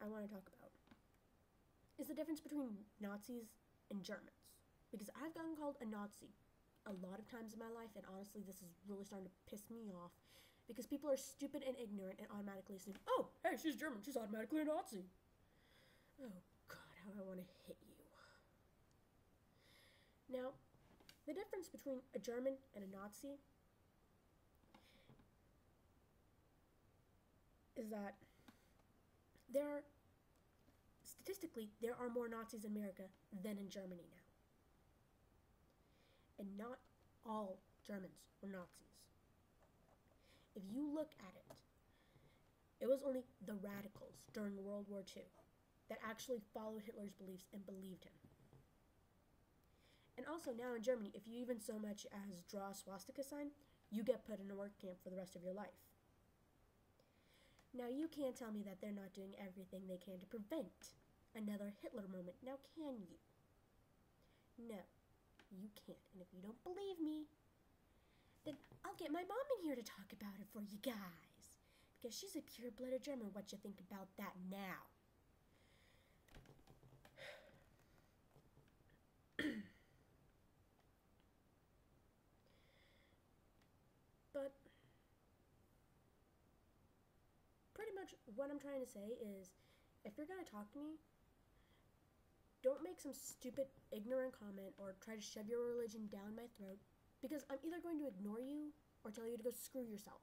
I want to talk about is the difference between Nazis and Germans. Because I've gotten called a Nazi a lot of times in my life, and honestly, this is really starting to piss me off. Because people are stupid and ignorant and automatically assume, oh, hey, she's German, she's automatically a Nazi. Oh, God, how I want to hit you. Now, the difference between a German and a Nazi is that statistically, there are more Nazis in America than in Germany now. And not all Germans were Nazis. If you look at it, it was only the radicals during World War II that actually followed Hitler's beliefs and believed him. And also now in Germany, if you even so much as draw a swastika sign, you get put in a work camp for the rest of your life. Now you can't tell me that they're not doing everything they can to prevent another Hitler moment, now can you? No, you can't. And if you don't believe me, then I'll get my mom in here to talk about it for you guys. Because she's a pure-blooded German. What you think about that now? But pretty much what I'm trying to say is, if you're going to talk to me, don't make some stupid, ignorant comment or try to shove your religion down my throat, because I'm either going to ignore you or tell you to go screw yourself.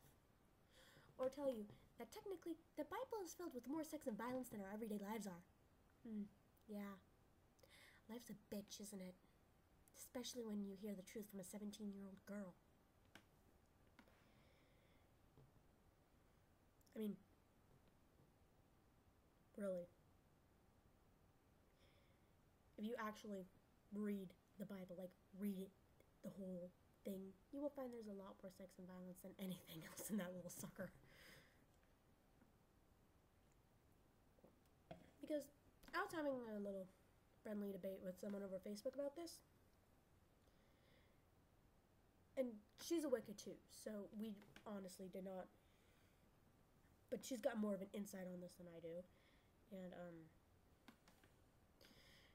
Or tell you that technically the Bible is filled with more sex and violence than our everyday lives are. Yeah. Life's a bitch, isn't it? Especially when you hear the truth from a 17-year-old girl. I mean, really. If you actually read the Bible, like read it, the whole thing, you will find there's a lot more sex and violence than anything else in that little sucker. Because I was having a little friendly debate with someone over Facebook about this. And she's a Wicca too, so we honestly did not. But she's got more of an insight on this than I do. And,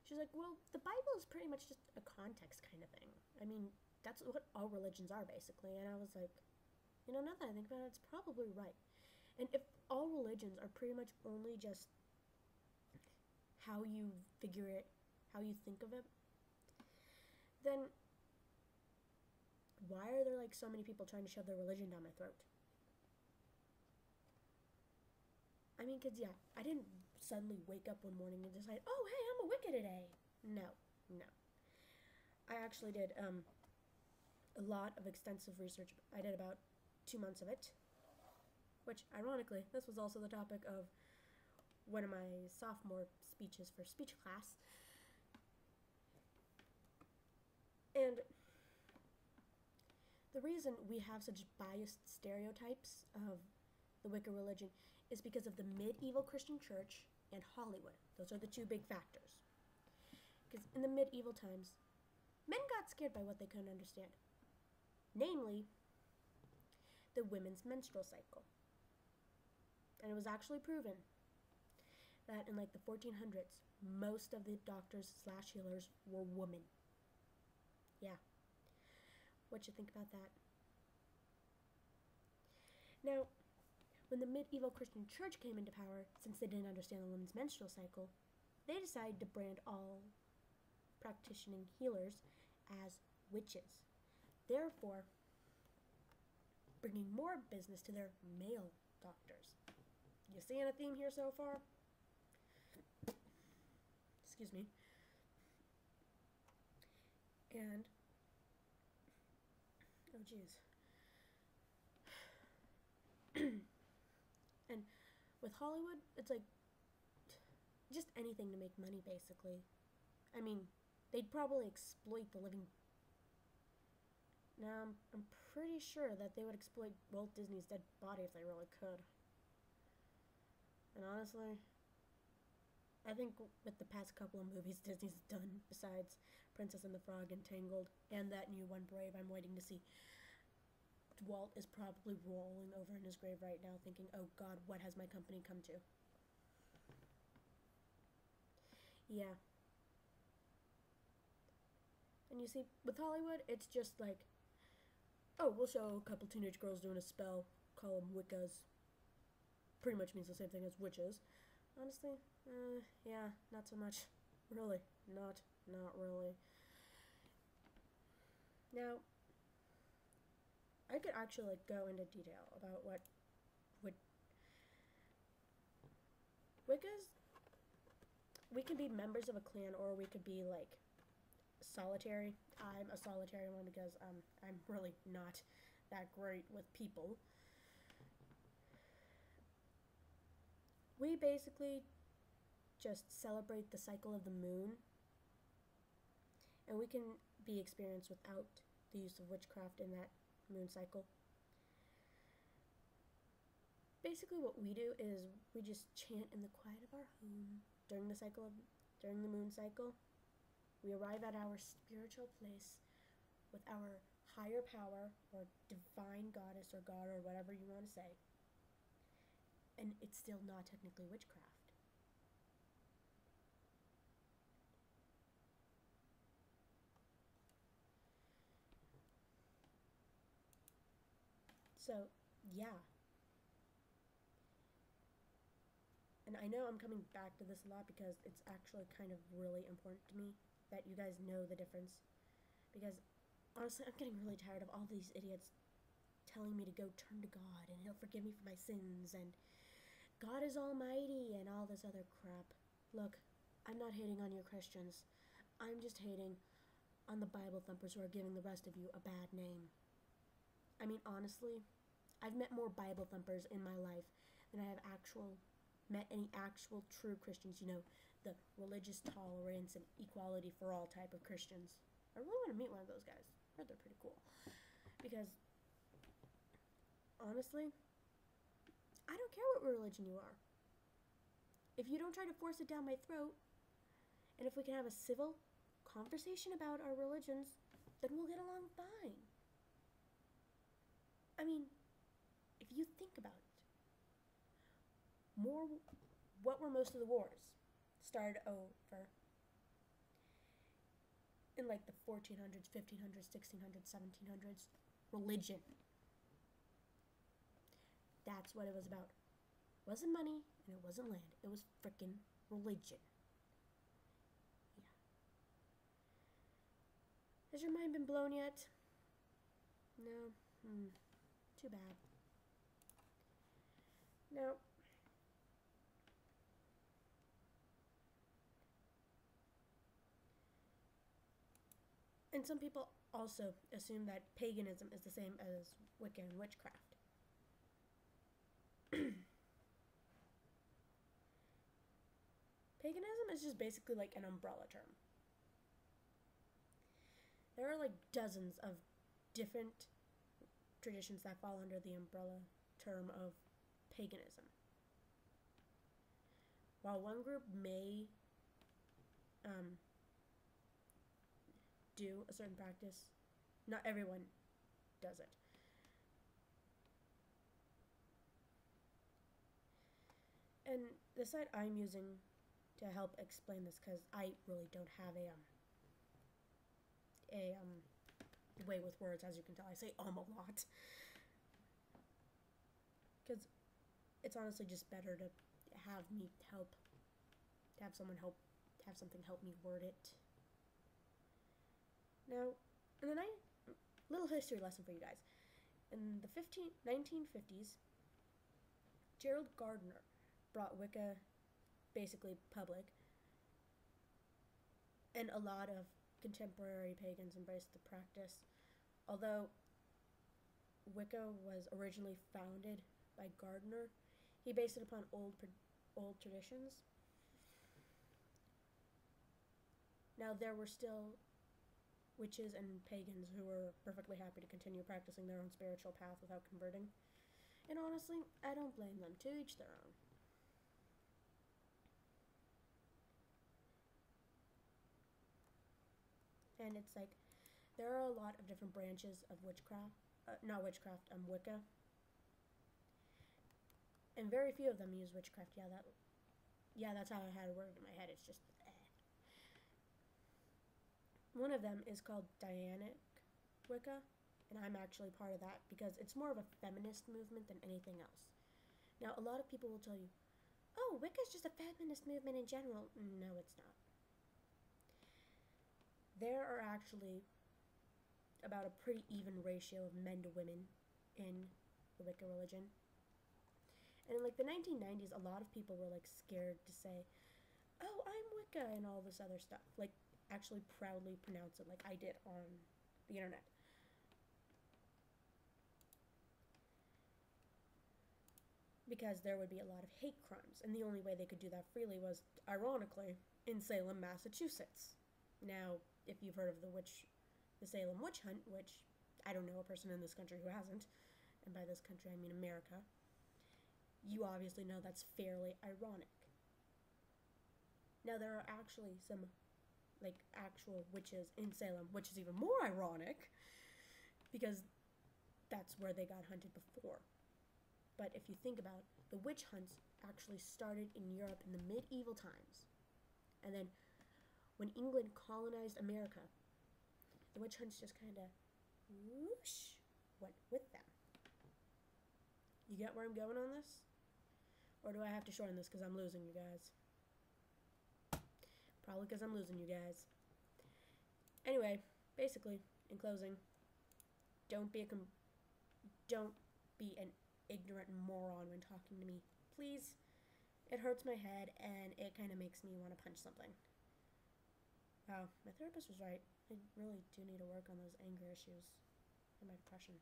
she's like, well, the Bible is pretty much just a context kind of thing. I mean, that's what all religions are, basically. And I was like, you know, now that I think about it, it's probably right. And if all religions are pretty much only just how you figure it, how you think of it, then why are there, like, so many people trying to shove their religion down my throat? I mean, because, yeah, I didn't suddenly wake up one morning and decide, oh, hey, I'm a Wicca today. No. I actually did a lot of extensive research. I did about 2 months of it, which, ironically, this was also the topic of one of my sophomore speeches for speech class. And the reason we have such biased stereotypes of the Wicca religion is because of the medieval Christian church and Hollywood. Those are the two big factors. Because in the medieval times, men got scared by what they couldn't understand. Namely, the women's menstrual cycle. And it was actually proven that in like the 1400s, most of the doctors / healers were women. Yeah. What you think about that? Now, when the medieval Christian church came into power, since they didn't understand the women's menstrual cycle, they decided to brand all practicing healers as witches, therefore bringing more business to their male doctors. You seeing a theme here so far? Excuse me. And, oh jeez. And with Hollywood, it's like just anything to make money, basically. I mean, they'd probably exploit the living. Now, I'm pretty sure that they would exploit Walt Disney's dead body if they really could. And honestly, I think with the past couple of movies Disney's done, besides Princess and the Frog and Tangled, and that new one, Brave, I'm waiting to see, Walt is probably rolling over in his grave right now thinking, oh God, what has my company come to? Yeah. And you see, with Hollywood, it's just like, oh, we'll show a couple teenage girls doing a spell, call them Wiccas. Pretty much means the same thing as witches. Honestly, yeah, not so much. Really, not really. Now, I could actually like go into detail about what Wiccas. We can be members of a clan, or we could be like solitary. I'm a solitary one because I'm really not that great with people. We basically just celebrate the cycle of the moon, and we can be experienced without the use of witchcraft in that moon cycle. Basically, what we do is we just chant in the quiet of our home during the moon cycle. We arrive at our spiritual place with our higher power or divine goddess or god or whatever you want to say, and it's still not technically witchcraft. So, yeah. And I know I'm coming back to this a lot because it's actually kind of really important to me that you guys know the difference. Because honestly, I'm getting really tired of all these idiots telling me to go turn to God and He'll forgive me for my sins and God is almighty and all this other crap. Look, I'm not hating on your Christians. I'm just hating on the Bible thumpers who are giving the rest of you a bad name. I mean, honestly, I've met more Bible thumpers in my life than I have met any actual true Christians, the religious tolerance and equality for all type of Christians. I really want to meet one of those guys. I heard they're pretty cool. Because, honestly, I don't care what religion you are. If you don't try to force it down my throat, and if we can have a civil conversation about our religions, then we'll get along fine. I mean, if you think about it, what were most of the wars? Started over in like the 1400s, 1500s, 1600s, 1700s. Religion. That's what it was about. It wasn't money and it wasn't land. It was frickin' religion. Yeah. Has your mind been blown yet? No? Too bad. Now, and some people also assume that paganism is the same as Wicca and witchcraft. Paganism is just basically like an umbrella term. There are like dozens of different traditions that fall under the umbrella term of paganism. While one group may do a certain practice, not everyone does it. And the site I'm using to help explain this, because I really don't have a way with words, as you can tell, I say a lot. Because it's honestly just better to have me help, to have something help me word it. Now, and then little history lesson for you guys. In the 1950s, Gerald Gardner brought Wicca basically public, and a lot of contemporary pagans embraced the practice. Although Wicca was originally founded by Gardner, he based it upon old traditions. Now, there were still witches and pagans who were perfectly happy to continue practicing their own spiritual path without converting. And honestly, I don't blame them. To each their own. And it's like, there are a lot of different branches of witchcraft, Wicca. And very few of them use witchcraft. Yeah, that's how I had it worded in my head. It's just, One of them is called Dianic Wicca, and I'm actually part of that because it's more of a feminist movement than anything else. Now, a lot of people will tell you, oh, Wicca is just a feminist movement in general. No, it's not. There are actually about a pretty even ratio of men to women in the Wicca religion. And in like the 1990s, a lot of people were like scared to say, oh, I'm Wicca and all this other stuff. Like actually proudly pronounce it like I did on the internet. Because there would be a lot of hate crimes, and the only way they could do that freely was, ironically, in Salem, Massachusetts. Now, if you've heard of the Salem witch hunt, which I don't know a person in this country who hasn't, and by this country I mean America, you obviously know that's fairly ironic. Now, there are actually some, like, actual witches in Salem, which is even more ironic, because that's where they got hunted before. But if you think about it, the witch hunts actually started in Europe in the medieval times. And then when England colonized America, the witch hunts just kind of whoosh went with them. You get where I'm going on this? Or do I have to shorten this because I'm losing you guys? Probably because I'm losing you guys. Anyway, basically, in closing, don't be an ignorant moron when talking to me. Please. It hurts my head, and it kind of makes me want to punch something. Wow, my therapist was right. I really do need to work on those anger issues and my depression.